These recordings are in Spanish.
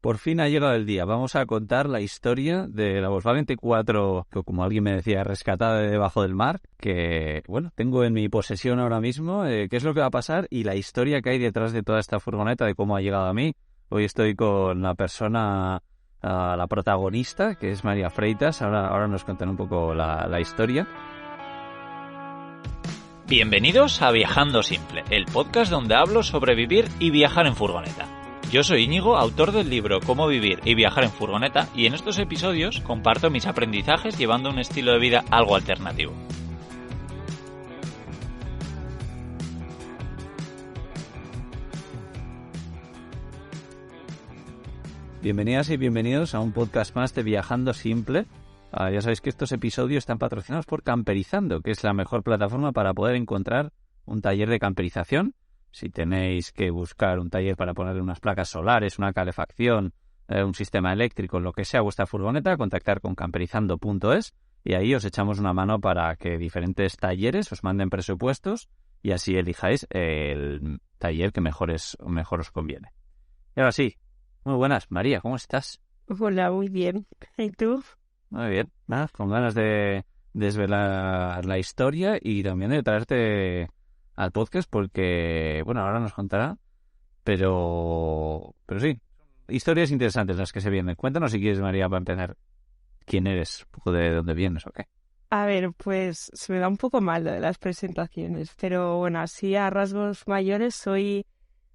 Por fin ha llegado el día. Vamos a contar la historia de la Volkswagen T4, que como alguien me decía, rescatada de debajo del mar, que, bueno, tengo en mi posesión ahora mismo, qué es lo que va a pasar y la historia que hay detrás de toda esta furgoneta, de cómo ha llegado a mí. Hoy estoy con la persona, la protagonista, que es María Freitas. Ahora nos contará un poco la historia. Bienvenidos a Viajando Simple, el podcast donde hablo sobre vivir y viajar en furgoneta. Yo soy Íñigo, autor del libro Cómo vivir y viajar en furgoneta, y en estos episodios comparto mis aprendizajes llevando un estilo de vida algo alternativo. Bienvenidas y bienvenidos a un podcast más de Viajando Simple. Ya sabéis que estos episodios están patrocinados por Camperizando, que es la mejor plataforma para poder encontrar un taller de camperización. Si tenéis que buscar un taller para ponerle unas placas solares, una calefacción, un sistema eléctrico, lo que sea vuestra furgoneta, contactar con camperizando.es y ahí os echamos una mano para que diferentes talleres os manden presupuestos y así elijáis el taller que mejor os conviene. Y ahora sí, muy buenas. María, ¿cómo estás? Hola, muy bien. ¿Y tú? Muy bien. Nada, con ganas de desvelar la historia y también de traerte al podcast porque, bueno, ahora nos contará, pero sí, historias interesantes las que se vienen. Cuéntanos si quieres, María, para empezar, quién eres, un poco de dónde vienes o qué. A ver, pues se me da un poco mal lo de las presentaciones, pero bueno, así a rasgos mayores soy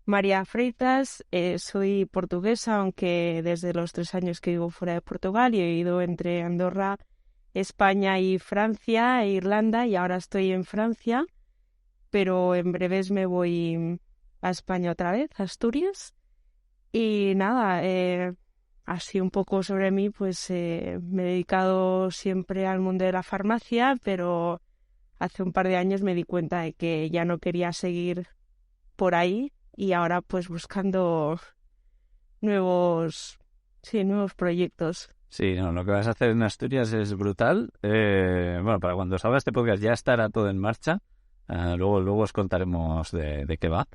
María Freitas, soy portuguesa, aunque desde los 3 años que vivo fuera de Portugal y he ido entre Andorra, España y Francia e Irlanda y ahora estoy en Francia. Pero en breves me voy a España otra vez, a Asturias. Y nada, así un poco sobre mí, pues me he dedicado siempre al mundo de la farmacia, pero hace un par de años me di cuenta de que ya no quería seguir por ahí y ahora pues buscando nuevos proyectos. Sí, no, lo que vas a hacer en Asturias es brutal. Bueno, para cuando salga este podcast ya estará todo en marcha. Luego os contaremos de qué va.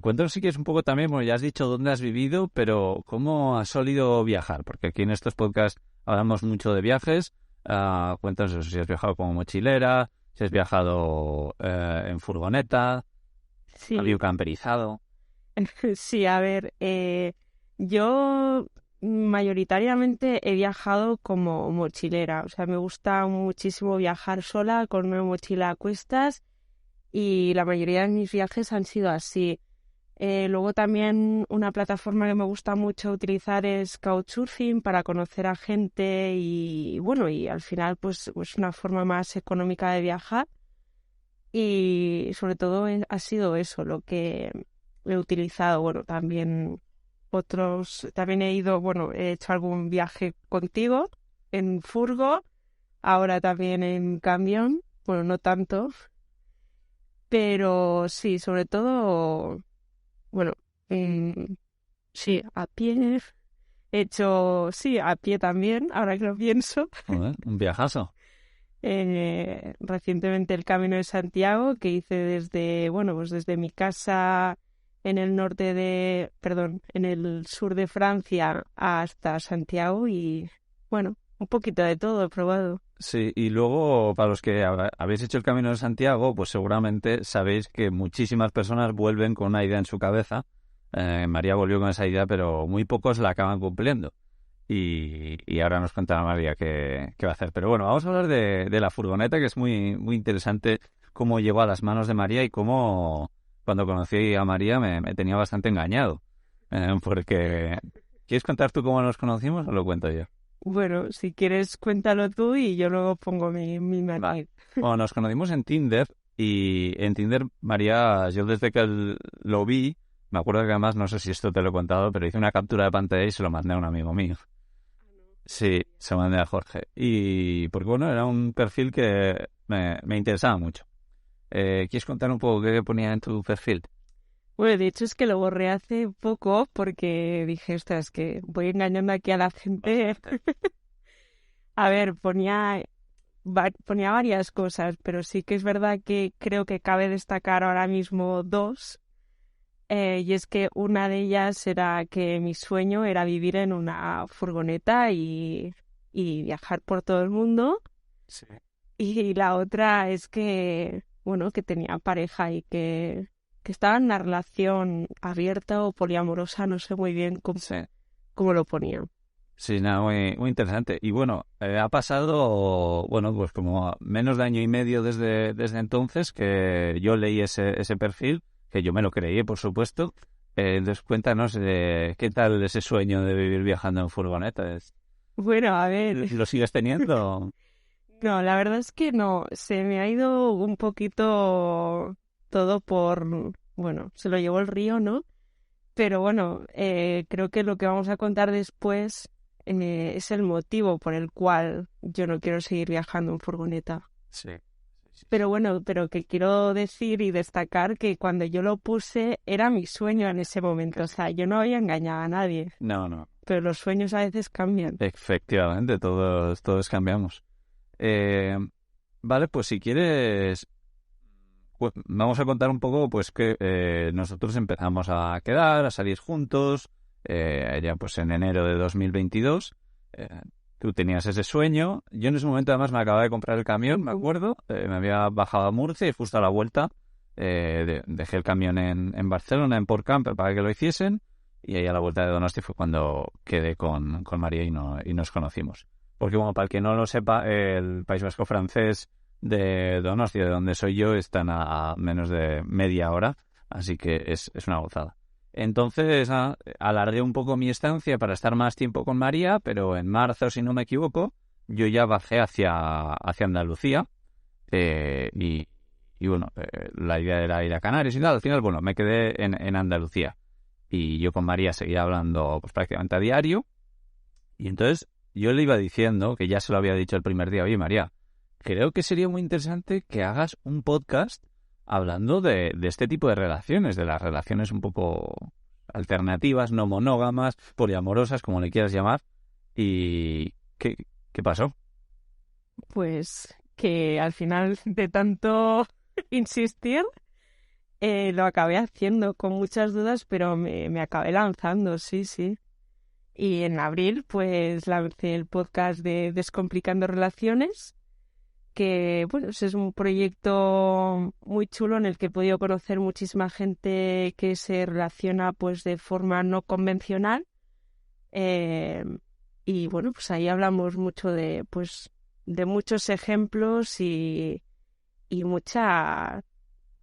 Cuéntanos si quieres un poco también, bueno, ya has dicho dónde has vivido, pero ¿cómo has solido viajar? Porque aquí en estos podcasts hablamos mucho de viajes. Cuéntanos eso, si has viajado como mochilera, si has viajado en furgoneta, Sí. has camperizado. Sí, a ver, yo mayoritariamente he viajado como mochilera, o sea, me gusta muchísimo viajar sola con una mochila a cuestas y la mayoría de mis viajes han sido así. Luego también una plataforma que me gusta mucho utilizar es Couchsurfing para conocer a gente y bueno, y al final pues una forma más económica de viajar y sobre todo ha sido eso lo que he utilizado. Bueno, también he ido, bueno, he hecho algún viaje contigo en furgo, ahora también en camión, bueno, no tanto, pero sí, sobre todo, bueno, sí, a pie, he hecho, sí, a pie también, ahora que lo pienso. Joder, un viajazo. Recientemente el Camino de Santiago, que hice desde mi casa en en el sur de Francia hasta Santiago y bueno, un poquito de todo he probado. Sí, y luego para los que habéis hecho el Camino de Santiago, pues seguramente sabéis que muchísimas personas vuelven con una idea en su cabeza. María volvió con esa idea, pero muy pocos la acaban cumpliendo. Y ahora nos contará María qué va a hacer. Pero bueno, vamos a hablar de la furgoneta, que es muy, muy interesante cómo llegó a las manos de María y cómo cuando conocí a María me tenía bastante engañado. Porque... ¿Quieres contar tú cómo nos conocimos o lo cuento yo? Bueno, si quieres cuéntalo tú y yo luego pongo mi Vale. Bueno, nos conocimos en Tinder y en Tinder, María, yo desde que lo vi, me acuerdo que además, no sé si esto te lo he contado, pero hice una captura de pantalla y se lo mandé a un amigo mío. Sí, se lo mandé a Jorge. Y porque bueno, era un perfil que me interesaba mucho. ¿Quieres contar un poco qué ponía en tu perfil? Bueno, de hecho es que lo borré hace poco porque dije, ostras, que voy engañando aquí a la gente. A ver, ponía varias cosas, pero sí que es verdad que creo que cabe destacar ahora mismo 2. Y es que una de ellas era que mi sueño era vivir en una furgoneta y viajar por todo el mundo. Sí. Y la otra es que, bueno, que tenía pareja y que estaba en una relación abierta o poliamorosa, no sé muy bien Sí. cómo lo ponían. Sí, nada, muy interesante. Y bueno, ha pasado, bueno, pues como menos de año y medio desde entonces que yo leí ese perfil, que yo me lo creí, por supuesto. Entonces cuéntanos qué tal ese sueño de vivir viajando en furgoneta. Bueno, a ver, ¿Lo sigues teniendo? no, la verdad es que no, se me ha ido un poquito todo bueno, se lo llevó el río, ¿no? Pero bueno, creo que lo que vamos a contar después es el motivo por el cual yo no quiero seguir viajando en furgoneta. Sí. Pero bueno, pero que quiero decir y destacar que cuando yo lo puse era mi sueño en ese momento. O sea, yo no había engañado a nadie, No. pero los sueños a veces cambian. Efectivamente, todos cambiamos. Vale, pues si quieres, vamos a contar un poco, pues que nosotros empezamos a quedar, a salir juntos, ya pues en enero de 2022. Tú tenías ese sueño. Yo en ese momento además me acababa de comprar el camión, me acuerdo. Me había bajado a Murcia y justo a la vuelta dejé el camión en Barcelona, en Port Camper, para que lo hiciesen. Y ahí a la vuelta de Donosti fue cuando quedé con María y nos conocimos. Porque, bueno, para el que no lo sepa, el País Vasco francés de Donosti, de donde soy yo, están a menos de media hora. Así que es una gozada. Entonces alargué un poco mi estancia para estar más tiempo con María, pero en marzo, si no me equivoco, yo ya bajé hacia Andalucía y bueno, la idea era ir a Canarias y tal. Al final, bueno, me quedé en Andalucía y yo con María seguía hablando pues prácticamente a diario y entonces yo le iba diciendo, que ya se lo había dicho el primer día, oye María, creo que sería muy interesante que hagas un podcast hablando de este tipo de relaciones, de las relaciones un poco alternativas, no monógamas, poliamorosas, como le quieras llamar. ¿Y qué pasó? Pues que al final de tanto insistir, lo acabé haciendo con muchas dudas, pero me acabé lanzando, sí, sí. Y en abril, pues lancé el podcast de Descomplicando Relaciones, que bueno, es un proyecto muy chulo en el que he podido conocer muchísima gente que se relaciona pues de forma no convencional. Eh, y bueno, pues ahí hablamos mucho de muchos ejemplos y mucha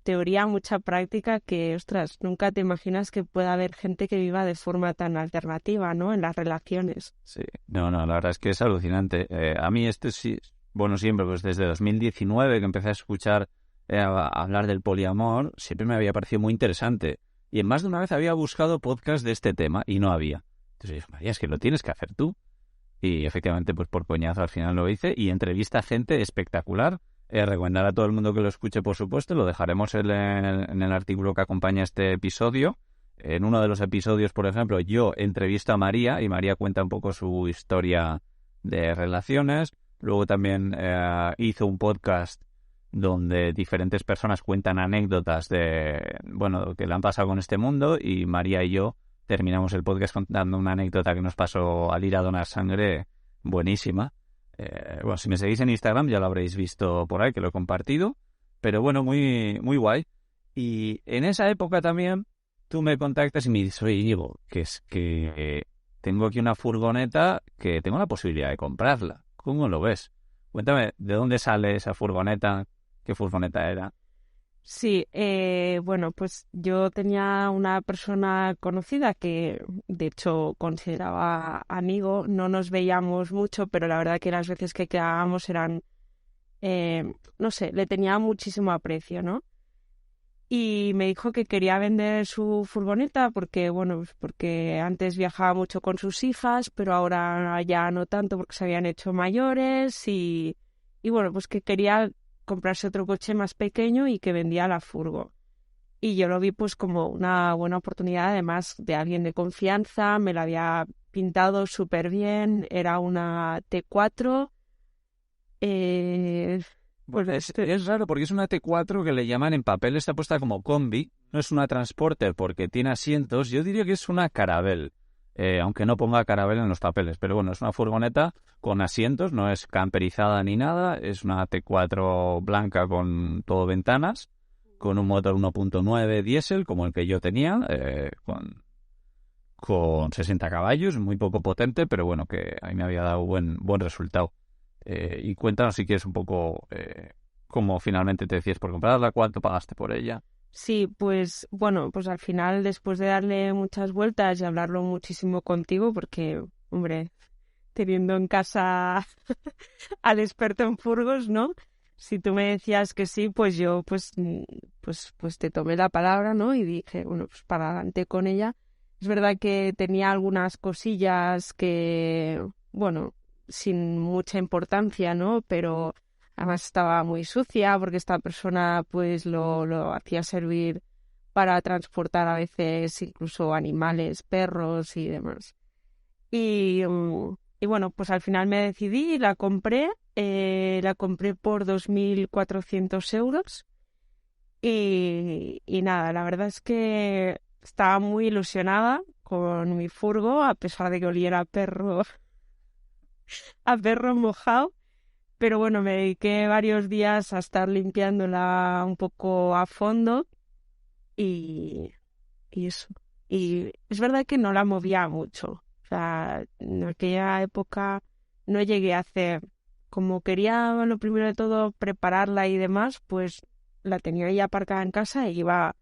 teoría, mucha práctica que, ostras, nunca te imaginas que pueda haber gente que viva de forma tan alternativa, ¿no? En las relaciones. Sí, no, la verdad es que es alucinante. A mí sí, bueno, siempre, pues desde 2019 que empecé a escuchar hablar del poliamor, siempre me había parecido muy interesante. Y en más de una vez había buscado podcast de este tema y no había. Entonces dije, María, es que lo tienes que hacer tú. Y efectivamente, pues por coñazo al final lo hice y entrevista a gente espectacular. Recomendar a todo el mundo que lo escuche, por supuesto. Lo dejaremos en el artículo que acompaña este episodio. En uno de los episodios, por ejemplo, yo entrevisto a María y María cuenta un poco su historia de relaciones. Luego también hizo un podcast donde diferentes personas cuentan anécdotas de, bueno, que le han pasado con este mundo y María y yo terminamos el podcast contando una anécdota que nos pasó al ir a donar sangre buenísima. Bueno, si me seguís en Instagram ya lo habréis visto por ahí, que lo he compartido. Pero bueno, muy guay. Y en esa época también tú me contactas y me dices, oye, Íñigo, que es que tengo aquí una furgoneta que tengo la posibilidad de comprarla. ¿Cómo lo ves? Cuéntame, ¿de dónde sale esa furgoneta? ¿Qué furgoneta era? Sí, bueno, pues yo tenía una persona conocida que de hecho consideraba amigo, no nos veíamos mucho, pero la verdad que las veces que quedábamos eran, no sé, le tenía muchísimo aprecio, ¿no? Y me dijo que quería vender su furgoneta porque, bueno, pues porque antes viajaba mucho con sus hijas, pero ahora ya no tanto porque se habían hecho mayores y bueno, pues que quería comprarse otro coche más pequeño y que vendía la furgo. Y yo lo vi pues como una buena oportunidad, además de alguien de confianza, me la había pintado súper bien, era una T4, Pues es raro porque es una T4 que le llaman en papel, está puesta como combi, no es una Transporter porque tiene asientos, yo diría que es una Caravelle, aunque no ponga Caravelle en los papeles, pero bueno, es una furgoneta con asientos, no es camperizada ni nada, es una T4 blanca con todo ventanas, con un motor 1.9 diésel como el que yo tenía, con 60 caballos, muy poco potente, pero bueno, que a mí me había dado buen resultado. Y cuéntanos si quieres un poco cómo finalmente te decides por comprarla, cuánto pagaste por ella. Sí, pues bueno, pues al final, después de darle muchas vueltas y hablarlo muchísimo contigo, porque, hombre, teniendo en casa al experto en furgos, ¿no? Si tú me decías que sí, pues yo pues te tomé la palabra, ¿no? Y dije, bueno, pues para adelante con ella. Es verdad que tenía algunas cosillas que, bueno, sin mucha importancia, ¿no? Pero además estaba muy sucia porque esta persona pues lo hacía servir para transportar a veces incluso animales, perros y demás. Y bueno, pues al final me decidí y la compré por 2.400 euros y nada, la verdad es que estaba muy ilusionada con mi furgo, a pesar de que oliera a perro mojado. Pero bueno, me dediqué varios días a estar limpiándola un poco a fondo y eso. Y es verdad que no la movía mucho. O sea, en aquella época no llegué a hacer, como quería lo primero de todo prepararla y demás, pues la tenía ya aparcada en casa y iba,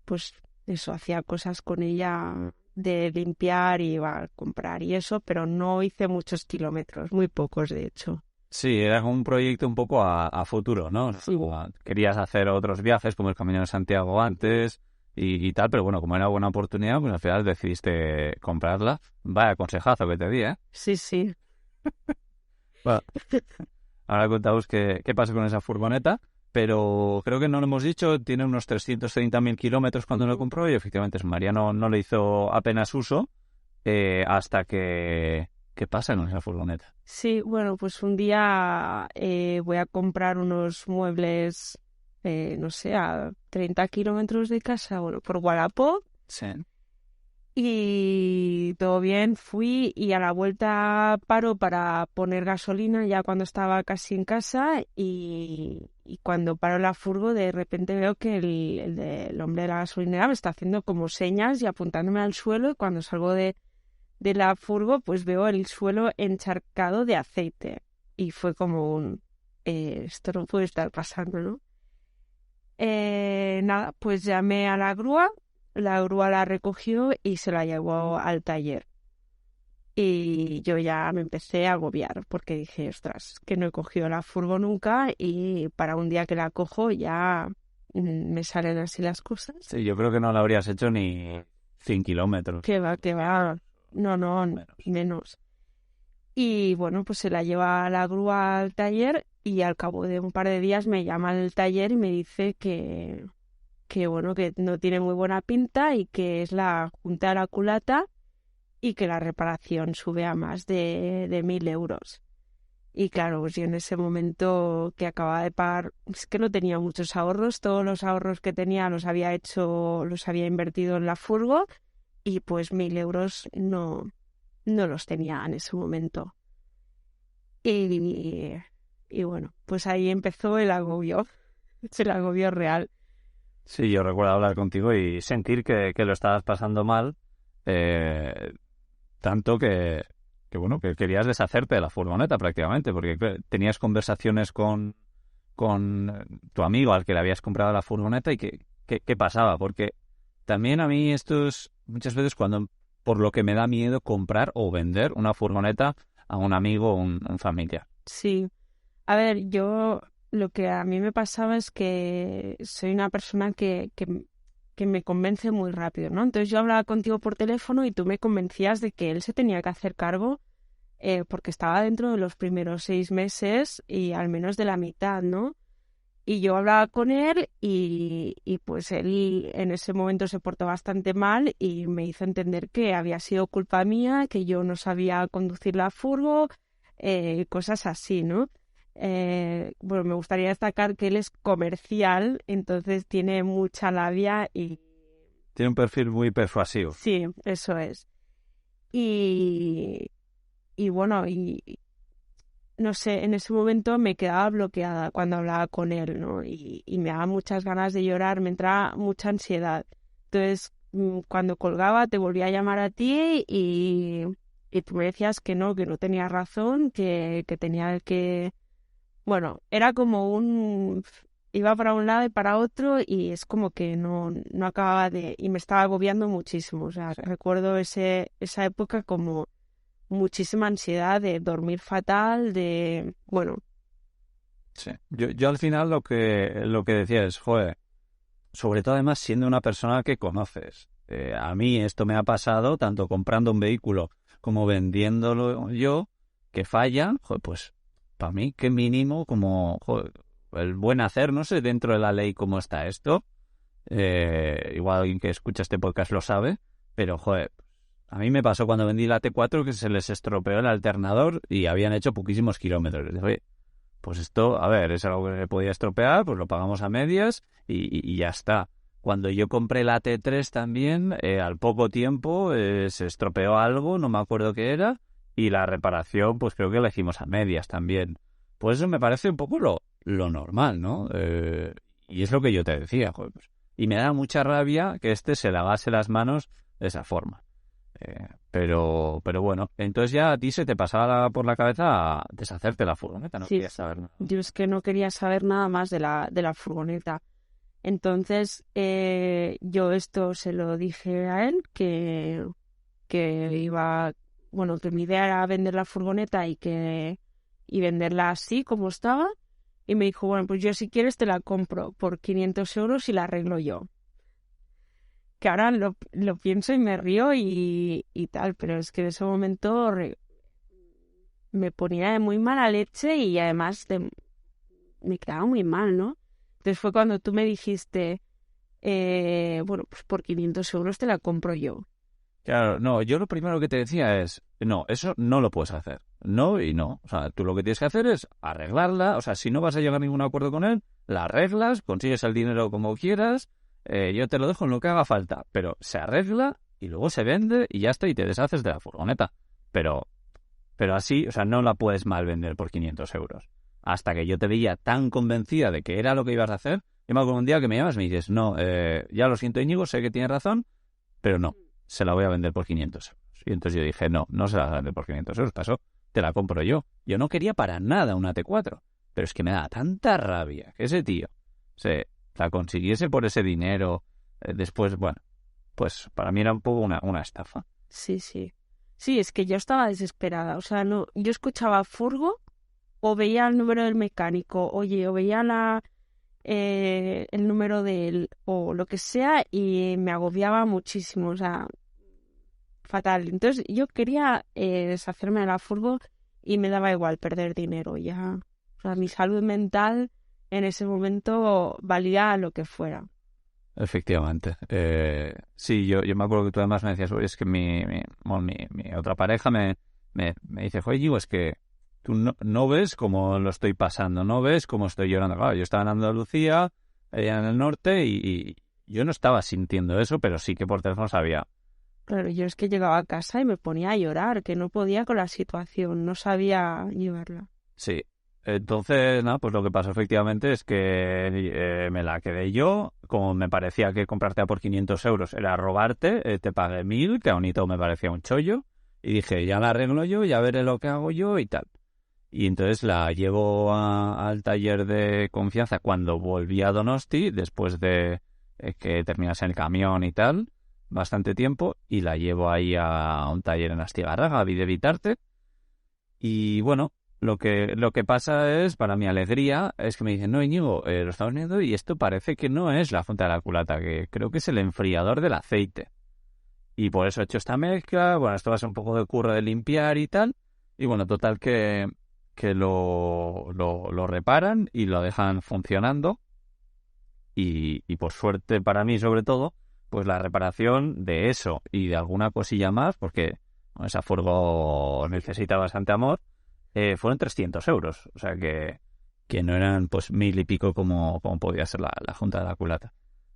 pues eso, hacía cosas con ella de limpiar y iba a comprar y eso, pero no hice muchos kilómetros, muy pocos de hecho. Sí, era un proyecto un poco a futuro, ¿no? Sí. Querías hacer otros viajes como el Camino de Santiago antes y tal, pero bueno, como era buena oportunidad, pues al final decidiste comprarla. Vaya consejazo que te di, ¿eh? Sí, sí. Bueno, ahora contamos qué pasa con esa furgoneta, pero creo que no lo hemos dicho, tiene unos 330.000 kilómetros cuando lo compró y efectivamente María no le hizo apenas uso hasta que... ¿Qué pasa con esa furgoneta? Sí, bueno, pues un día voy a comprar unos muebles, no sé, a 30 kilómetros de casa, bueno, por Wallapop. Sí. Y todo bien, fui y a la vuelta paro para poner gasolina ya cuando estaba casi en casa y cuando paro la furgo de repente veo que el hombre de la gasolinera me está haciendo como señas y apuntándome al suelo y cuando salgo de la furgo, pues veo el suelo encharcado de aceite. Y fue como esto no puede estar pasando, ¿no? Nada, pues llamé a la grúa la recogió y se la llevó al taller. Y yo ya me empecé a agobiar porque dije, ostras, que no he cogido la furgo nunca y para un día que la cojo ya me salen así las cosas. Sí, yo creo que no la habrías hecho ni 100 kilómetros. Que va. No, menos. Y bueno, pues se la lleva la grúa al taller y al cabo de un par de días me llama al taller y me dice que bueno, que no tiene muy buena pinta y que es la junta de la culata y que la reparación sube a más de 1.000 euros. Y claro, pues yo en ese momento que acababa de pagar, es que no tenía muchos ahorros, todos los ahorros que tenía los había invertido en la furgo y pues 1.000 euros no los tenía en ese momento. Y bueno, pues ahí empezó el agobio real. Sí, yo recuerdo hablar contigo y sentir que lo estabas pasando mal, tanto que bueno, que querías deshacerte de la furgoneta prácticamente, porque tenías conversaciones con tu amigo al que le habías comprado la furgoneta y ¿qué pasaba? Porque también a mí esto es muchas veces por lo que me da miedo comprar o vender una furgoneta a un amigo o un familiar. Sí, a ver, lo que a mí me pasaba es que soy una persona que me convence muy rápido, ¿no? Entonces yo hablaba contigo por teléfono y tú me convencías de que él se tenía que hacer cargo porque estaba dentro de los primeros 6 meses y al menos de la mitad, ¿no? Y yo hablaba con él y pues él en ese momento se portó bastante mal y me hizo entender que había sido culpa mía, que yo no sabía conducir la furgo, cosas así, ¿no? bueno, me gustaría destacar que él es comercial, entonces tiene mucha labia y... Tiene un perfil muy persuasivo. Sí, eso es. Y bueno, y no sé, en ese momento me quedaba bloqueada cuando hablaba con él, ¿no? Y me daba muchas ganas de llorar, me entraba mucha ansiedad. Entonces, cuando colgaba, te volvía a llamar a ti y tú me decías que no tenía razón, que tenía que... Bueno, era como iba para un lado y para otro y es como que no acababa de... Y me estaba agobiando muchísimo. O sea, recuerdo esa época como muchísima ansiedad de dormir fatal, de... Bueno. Sí. Yo al final lo que decía es, joder, sobre todo además siendo una persona que conoces. A mí esto me ha pasado tanto comprando un vehículo como vendiéndolo yo, que falla, joder, pues para mí qué mínimo como joder, el buen hacer, no sé dentro de la ley cómo está esto. Igual alguien que escucha este podcast lo sabe, pero joder, a mí me pasó cuando vendí la T4 que se les estropeó el alternador y habían hecho poquísimos kilómetros. Dije, oye, pues esto, a ver, es algo que se podía estropear, pues lo pagamos a medias y ya está. Cuando yo compré la T3 también, al poco tiempo se estropeó algo, no me acuerdo qué era, y la reparación, pues creo que la hicimos a medias también. Pues eso me parece un poco lo normal, ¿no? Y es lo que yo te decía, joder, pues. Y me da mucha rabia que se lavase las manos de esa forma. Pero bueno, entonces ya a ti se te pasaba por la cabeza deshacerte la furgoneta, no Sí, querías saber nada. yo es que no quería saber nada más de la furgoneta. Entonces yo esto se lo dije a él, que iba, bueno, que mi idea era vender la furgoneta y venderla así como estaba. Y me dijo, bueno, pues yo si quieres te la compro por 500 euros y la arreglo yo. Que ahora lo pienso y me río y tal, pero es que en ese momento me ponía de muy mala leche y además me quedaba muy mal, ¿no? Entonces fue cuando tú me dijiste, bueno, pues por 500 euros te la compro yo. Claro, no, yo lo primero que te decía es, no, eso no lo puedes hacer. No y no. O sea, tú lo que tienes que hacer es arreglarla. O sea, si no vas a llegar a ningún acuerdo con él, la arreglas, consigues el dinero como quieras, yo te lo dejo en lo que haga falta. Pero se arregla y luego se vende y ya está y te deshaces de la furgoneta. Pero así, o sea, no la puedes mal vender por 500 euros. Hasta que yo te veía tan convencida de que era lo que ibas a hacer. Yo me acuerdo un día que me llamas y me dices, no, ya lo siento Íñigo, sé que tienes razón, pero no. Se la voy a vender por 500 euros. Y entonces yo dije, no se la voy a vender por 500 euros, pasó, te la compro yo. Yo no quería para nada una T4, pero es que me da tanta rabia que ese tío se la consiguiese por ese dinero. Después, bueno, pues para mí era un poco una estafa. Sí, sí. Sí, es que yo estaba desesperada. O sea, no, yo escuchaba furgo o veía el número del mecánico, oye, o veía el número de él o lo que sea y me agobiaba muchísimo, o sea, fatal. Entonces yo quería deshacerme de la furgo y me daba igual perder dinero ya. O sea, mi salud mental en ese momento valía lo que fuera. Efectivamente. Sí, yo me acuerdo que tú además me decías, oye, es que mi otra pareja me dice, oye, digo, es que tú no ves cómo lo estoy pasando, no ves cómo estoy llorando. Claro, yo estaba en Andalucía, ella en el norte, y yo no estaba sintiendo eso, pero sí que por teléfono sabía. Claro, yo es que llegaba a casa y me ponía a llorar, que no podía con la situación, no sabía llevarla. Sí. Entonces, nada, pues lo que pasó efectivamente es que me la quedé yo. Como me parecía que comprarte a por 500 euros era robarte, te pagué 1.000, que aún y todo me parecía un chollo. Y dije, ya la arreglo yo, ya veré lo que hago yo y tal. Y entonces la llevo al taller de confianza cuando volví a Donosti, después de que terminase el camión y tal, bastante tiempo, y la llevo ahí a un taller en Astigarraga, a Videevitarte. Y bueno, lo que pasa es, para mi alegría, es que me dicen, no, Íñigo, lo estamos viendo y esto parece que no es la fuente de la culata, que creo que es el enfriador del aceite. Y por eso he hecho esta mezcla. Bueno, esto va a ser un poco de curro de limpiar y tal. Y bueno, total que lo reparan y lo dejan funcionando. Y por suerte para mí, sobre todo, pues la reparación de eso y de alguna cosilla más, porque bueno, esa furgo necesita bastante amor, fueron 300 euros. O sea que que no eran pues 1000 y pico como podía ser la Junta de la Culata.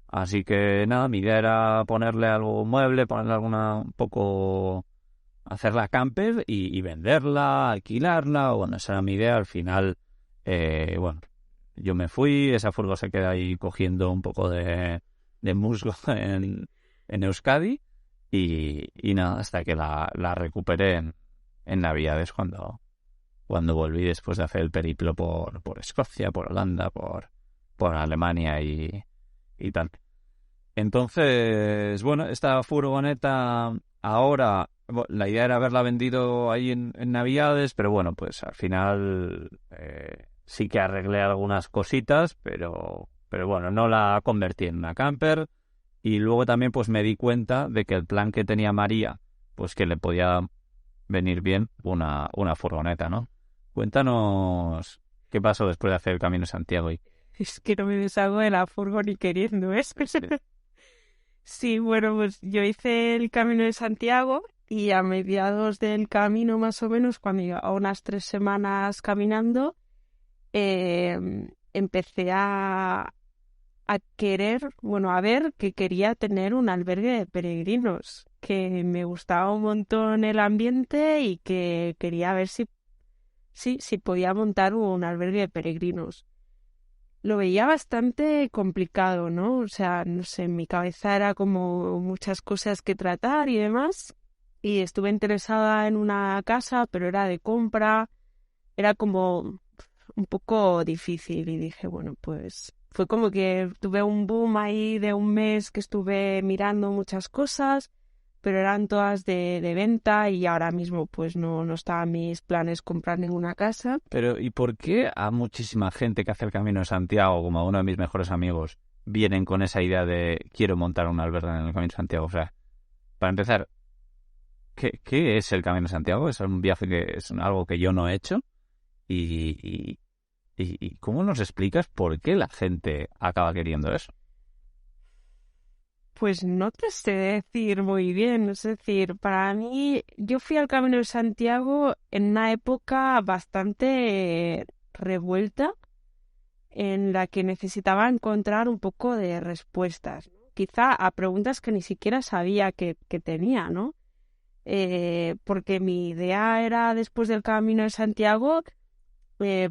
Así que nada, mi idea era ponerle algo mueble, ponerle un poco, hacerla camper y venderla, alquilarla. Bueno, esa era mi idea. Al final, bueno, yo me fui, esa furgo se queda ahí cogiendo un poco de musgo en Euskadi y nada, hasta que la recuperé en Navidades cuando volví después de hacer el periplo por Escocia, por Holanda, por Alemania y tal. Entonces, bueno, esta furgoneta ahora, la idea era haberla vendido ahí en Navidades, pero bueno, pues al final sí que arreglé algunas cositas, pero bueno, no la convertí en una camper. Y luego también pues me di cuenta de que el plan que tenía María, pues que le podía venir bien una furgoneta, ¿no? Cuéntanos qué pasó después de hacer el Camino de Santiago. Es que no me deshago de la furgo ni queriendo, ¿eh? Sí, bueno, pues yo hice el Camino de Santiago y a mediados del camino, más o menos, cuando iba a unas 3 semanas caminando, empecé a querer, bueno, a ver que quería tener un albergue de peregrinos, que me gustaba un montón el ambiente y que quería ver si podía montar un albergue de peregrinos. Lo veía bastante complicado, ¿no? O sea, no sé, en mi cabeza era como muchas cosas que tratar y demás. Y estuve interesada en una casa, pero era de compra. Era como un poco difícil y dije, bueno, pues fue como que tuve un boom ahí de un mes que estuve mirando muchas cosas, pero eran todas de venta y ahora mismo pues no estaba en mis planes comprar ninguna casa. Pero ¿y por qué a muchísima gente que hace el Camino de Santiago, como a uno de mis mejores amigos, vienen con esa idea de quiero montar un albergue en el Camino de Santiago? O sea, para empezar, ¿qué es el Camino de Santiago? Es un viaje que es algo que yo no he hecho y ¿cómo nos explicas por qué la gente acaba queriendo eso? Pues no te sé decir muy bien, es decir, para mí, yo fui al Camino de Santiago en una época bastante revuelta en la que necesitaba encontrar un poco de respuestas, ¿no? Quizá a preguntas que ni siquiera sabía que tenía, ¿no? Porque mi idea era, después del Camino de Santiago,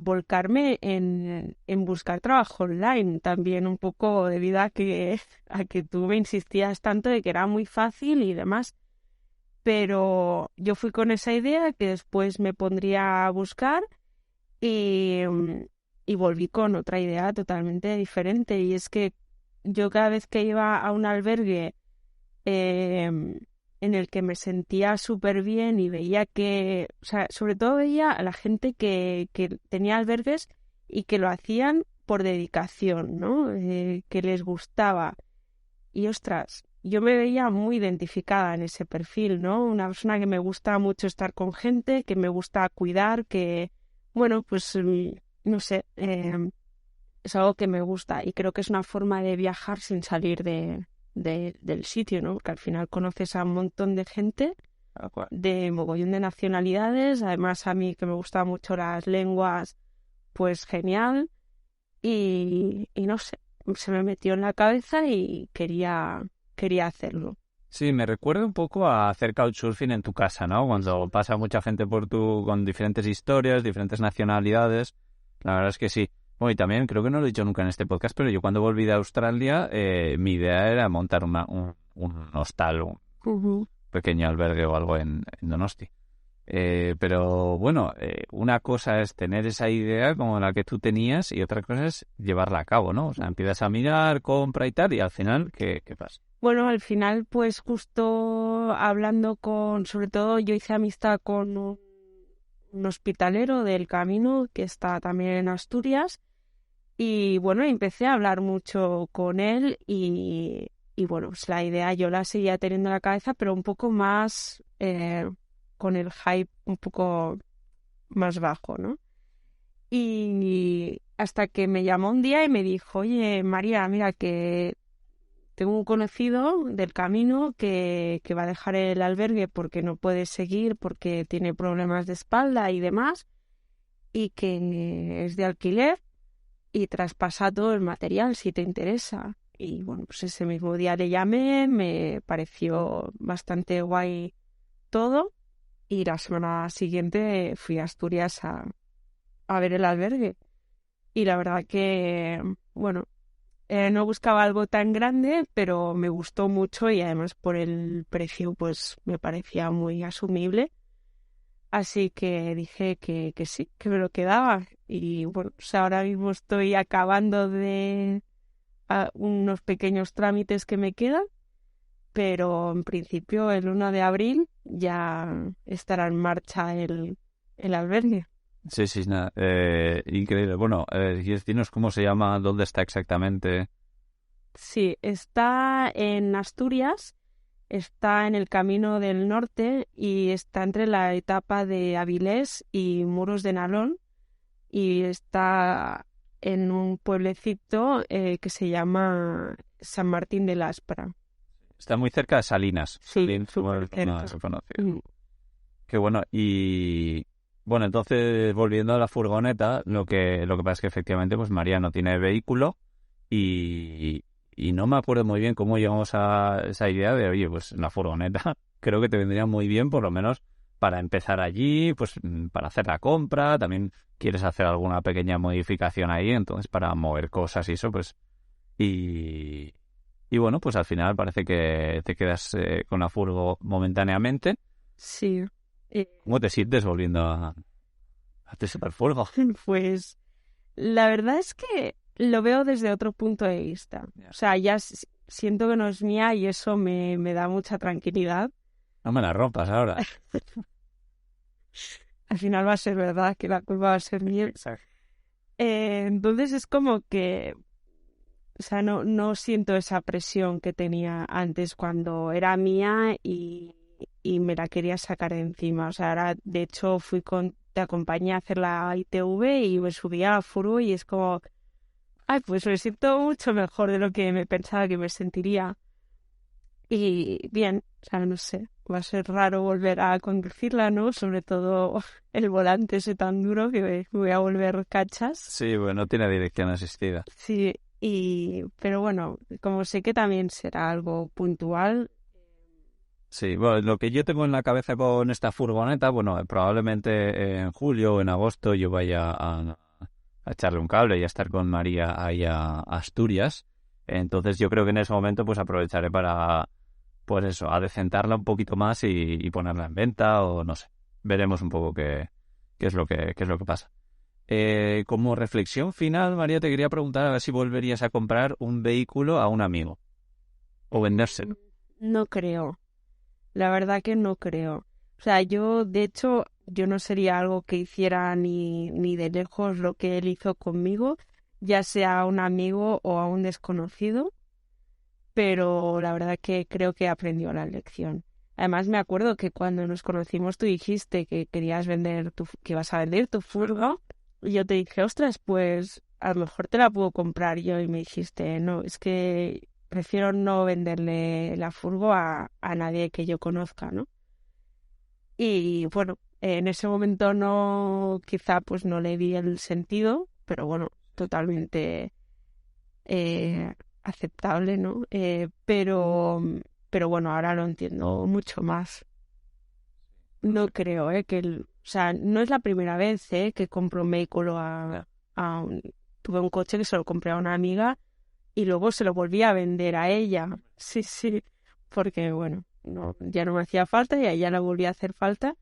volcarme en buscar trabajo online también un poco debido a que tú me insistías tanto de que era muy fácil y demás. Pero yo fui con esa idea que después me pondría a buscar y volví con otra idea totalmente diferente. Y es que yo cada vez que iba a un albergue en el que me sentía súper bien y veía que, o sea, sobre todo veía a la gente que tenía albergues y que lo hacían por dedicación, ¿no? Que les gustaba. Y ostras, yo me veía muy identificada en ese perfil, ¿no? Una persona que me gusta mucho estar con gente, que me gusta cuidar, que, bueno, pues, no sé, es algo que me gusta y creo que es una forma de viajar sin salir del sitio, ¿no? Porque al final conoces a un montón de gente de mogollón de nacionalidades, además a mí que me gustan mucho las lenguas, pues genial y no sé, se me metió en la cabeza y quería hacerlo. Sí, me recuerda un poco a hacer couchsurfing en tu casa, ¿no? Cuando pasa mucha gente con diferentes historias, diferentes nacionalidades. La verdad es que sí. Bueno, y también creo que no lo he dicho nunca en este podcast, pero yo cuando volví de Australia, mi idea era montar un hostal, un pequeño albergue o algo en Donosti. Pero bueno, una cosa es tener esa idea como la que tú tenías y otra cosa es llevarla a cabo, ¿no? O sea, empiezas a mirar, compra y tal, y al final, ¿qué pasa? Bueno, al final, pues justo hablando sobre todo yo hice amistad con un hospitalero del camino que está también en Asturias y bueno, empecé a hablar mucho con él y bueno, pues la idea yo la seguía teniendo en la cabeza, pero un poco más con el hype un poco más bajo, ¿no? Y hasta que me llamó un día y me dijo, oye, María, mira que tengo un conocido del camino que va a dejar el albergue porque no puede seguir, porque tiene problemas de espalda y demás, y que es de alquiler y traspasa todo el material si te interesa. Y bueno, pues ese mismo día le llamé, me pareció bastante guay todo y la semana siguiente fui a Asturias a ver el albergue. Y la verdad que, bueno, no buscaba algo tan grande, pero me gustó mucho y además por el precio pues me parecía muy asumible. Así que dije que sí, que me lo quedaba. Y bueno, pues ahora mismo estoy acabando de unos pequeños trámites que me quedan, pero en principio el 1 de abril ya estará en marcha el albergue. Sí, sí, nada, increíble. Bueno, ¿quieres decirnos cómo se llama, dónde está exactamente? Sí, está en Asturias, está en el Camino del Norte y está entre la etapa de Avilés y Muros de Nalón y está en un pueblecito que se llama San Martín de la Aspra. Está muy cerca de Salinas. Sí, Salinas, como súper cerca. más conocido. Qué bueno. Y bueno, entonces volviendo a la furgoneta, lo que pasa es que efectivamente pues María no tiene vehículo y no me acuerdo muy bien cómo llegamos a esa idea de, oye, pues la furgoneta creo que te vendría muy bien por lo menos para empezar allí, pues para hacer la compra, también quieres hacer alguna pequeña modificación ahí, entonces para mover cosas y eso, pues y bueno, pues al final parece que te quedas con la furgo momentáneamente. Sí. ¿Cómo te sientes volviendo a tu superfurgo? Pues la verdad es que lo veo desde otro punto de vista. O sea, ya siento que no es mía y eso me da mucha tranquilidad. No me la rompas ahora. Al final va a ser verdad que la culpa va a ser mía. Entonces es como que, o sea, no siento esa presión que tenía antes cuando era mía y me la quería sacar de encima. O sea, ahora de hecho te acompañé a hacer la ITV y me subí a la furgo y es como, ay, pues me siento mucho mejor de lo que me pensaba que me sentiría. Y bien, o sea, no sé, va a ser raro volver a conducirla, ¿no? Sobre todo el volante ese tan duro que me voy a volver cachas. Sí, bueno, no tiene dirección asistida. Sí, pero bueno, como sé que también será algo puntual. Sí, bueno, lo que yo tengo en la cabeza con esta furgoneta, bueno, probablemente en julio o en agosto yo vaya a echarle un cable y a estar con María ahí a Asturias. Entonces yo creo que en ese momento pues aprovecharé para, pues eso, adecentarla un poquito más y ponerla en venta o no sé. Veremos un poco qué es lo que pasa. Como reflexión final, María, te quería preguntar a ver si volverías a comprar un vehículo a un amigo o vendérselo. No creo. La verdad que no creo. O sea, de hecho, yo no sería algo que hiciera ni de lejos lo que él hizo conmigo, ya sea a un amigo o a un desconocido, pero la verdad que creo que aprendió la lección. Además, me acuerdo que cuando nos conocimos tú dijiste que querías que ibas a vender tu furgo, y yo te dije, ostras, pues a lo mejor te la puedo comprar yo, y me dijiste, no, es que prefiero no venderle la furgo a nadie que yo conozca, ¿no? Y bueno, en ese momento quizá pues no le vi el sentido, pero bueno, totalmente aceptable, ¿no? Pero bueno, ahora lo entiendo mucho más. No creo, o sea, no es la primera vez, que compro un vehículo tuve un coche que se lo compré a una amiga y luego se lo volví a vender a ella. Sí, sí, porque bueno, ya no me hacía falta y a ella le volví a hacer falta.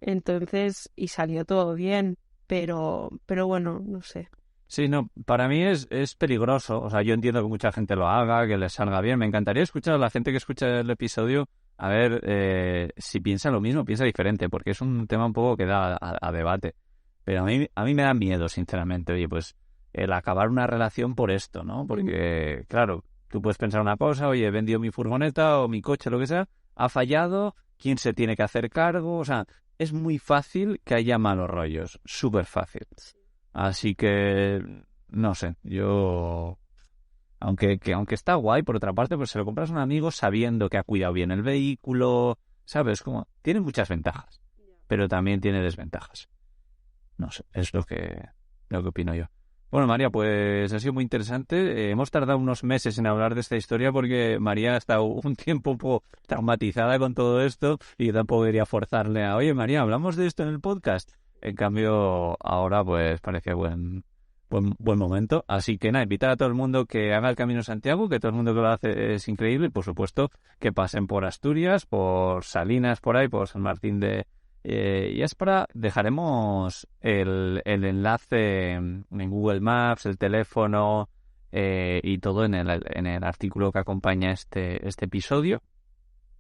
Entonces, y salió todo bien, pero bueno, no sé. Sí, no, para mí es peligroso. O sea, yo entiendo que mucha gente lo haga, que les salga bien. Me encantaría escuchar a la gente que escucha el episodio a ver si piensa lo mismo, piensa diferente, porque es un tema un poco que da a debate. Pero a mí me da miedo, sinceramente. Oye, pues el acabar una relación por esto, ¿no? Porque, claro, tú puedes pensar una cosa, oye, he vendido mi furgoneta o mi coche, lo que sea, ha fallado, ¿quién se tiene que hacer cargo? O sea, es muy fácil que haya malos rollos, súper fácil. Así que, no sé, yo... Aunque está guay, por otra parte, pues se lo compras a un amigo sabiendo que ha cuidado bien el vehículo, ¿sabes? Como tiene muchas ventajas, pero también tiene desventajas. No sé, es lo que opino yo. Bueno, María, pues ha sido muy interesante. Hemos tardado unos meses en hablar de esta historia porque María ha estado un tiempo un poco traumatizada con todo esto y yo tampoco quería forzarle a, oye, María, ¿hablamos de esto en el podcast? En cambio, ahora pues parecía buen momento. Así que nada, invitar a todo el mundo que haga el Camino de Santiago, que todo el mundo que lo hace es increíble y por supuesto que pasen por Asturias, por Salinas, por ahí, por San Martín de... y es dejaremos el enlace en Google Maps, el teléfono y todo en el artículo que acompaña este episodio.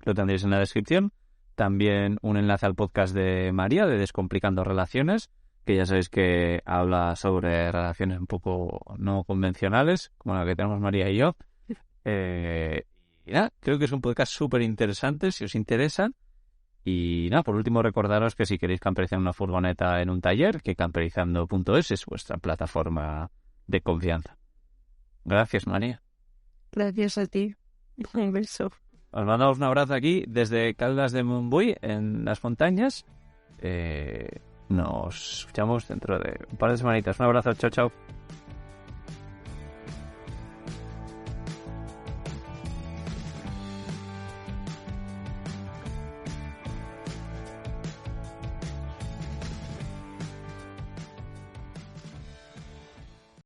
Lo tendréis en la descripción. También un enlace al podcast de María, de Descomplicando Relaciones, que ya sabéis que habla sobre relaciones un poco no convencionales, como la que tenemos María y yo. Y nada, creo que es un podcast súper interesante, si os interesan. Y nada, por último recordaros que si queréis camperizar una furgoneta en un taller, que camperizando.es es vuestra plataforma de confianza. Gracias, María. Gracias a ti. Un beso. Os mandamos un abrazo aquí desde Caldas de Montbui, en las montañas. Nos escuchamos dentro de un par de semanitas. Un abrazo, chao, chao.